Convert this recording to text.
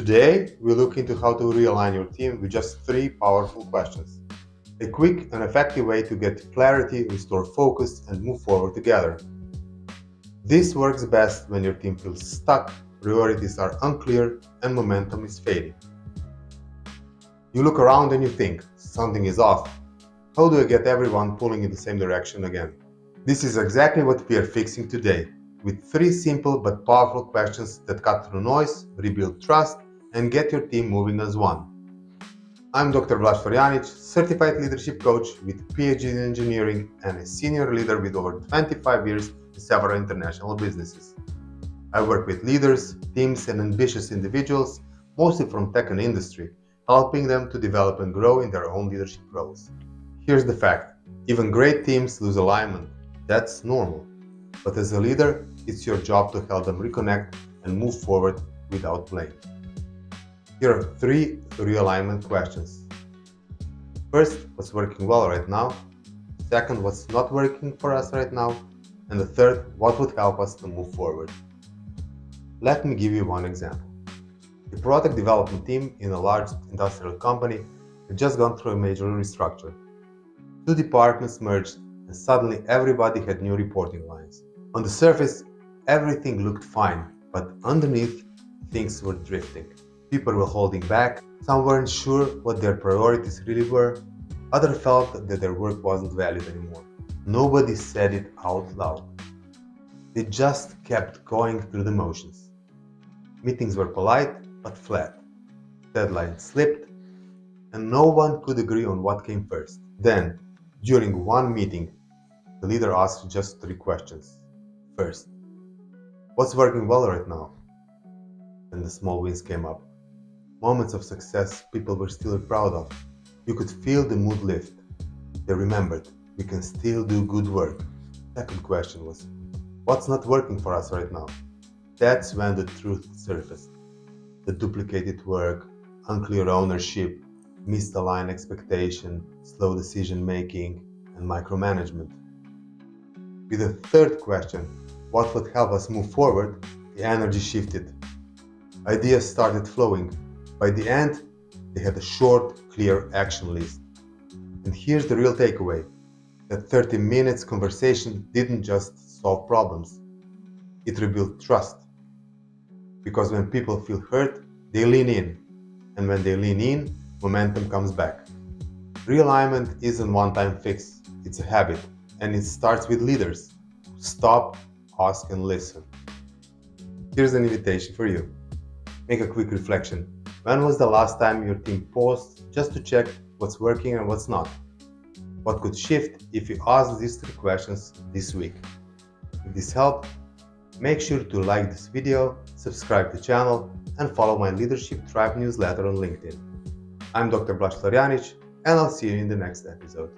Today, we look into how to realign your team with just 3 powerful questions. A quick and effective way to get clarity, restore focus, and move forward together. This works best when your team feels stuck, priorities are unclear, and momentum is fading. You look around and you think, something is off. How do I get everyone pulling in the same direction again? This is exactly what we are fixing today, with 3 simple but powerful questions that cut through noise, rebuild trust, and get your team moving as one. I'm Dr. Blaž Florjanić, certified leadership coach with PhD in engineering and a senior leader with over 25 years in several international businesses. I work with leaders, teams, and ambitious individuals, mostly from tech and industry, helping them to develop and grow in their own leadership roles. Here's the fact: even great teams lose alignment. That's normal. But as a leader, it's your job to help them reconnect and move forward without blame. Here are 3 realignment questions. First, what's working well right now? Second, what's not working for us right now? And the third, what would help us to move forward? Let me give you one example. A product development team in a large industrial company had just gone through a major restructure. 2 departments merged, and suddenly everybody had new reporting lines. On the surface, everything looked fine, but underneath, things were drifting. People were holding back, some weren't sure what their priorities really were, others felt that their work wasn't valued anymore. Nobody said it out loud. They just kept going through the motions. Meetings were polite but flat. Deadlines slipped, and no one could agree on what came first. Then, during one meeting, the leader asked just 3 questions. First, what's working well right now? Then the small wins came up. Moments of success people were still proud of. You could feel the mood lift. They remembered, we can still do good work. Second question was, what's not working for us right now? That's when the truth surfaced. The duplicated work, unclear ownership, misaligned expectation, slow decision making, and micromanagement. With the third question, what would help us move forward, the energy shifted. Ideas started flowing. By the end, they had a short, clear action list. And here's the real takeaway: that 30 minutes conversation didn't just solve problems, it rebuilt trust. Because when people feel heard, they lean in. And when they lean in, momentum comes back. Realignment isn't a one-time fix, it's a habit. And it starts with leaders who stop, ask, and listen. Here's an invitation for you. Make a quick reflection. When was the last time your team paused just to check what's working and what's not? What could shift if you ask these 3 questions this week? If this helped, make sure to like this video, subscribe to the channel, and follow my Leadership Tribe newsletter on LinkedIn. I'm Dr. Blaž Florjanić, and I'll see you in the next episode.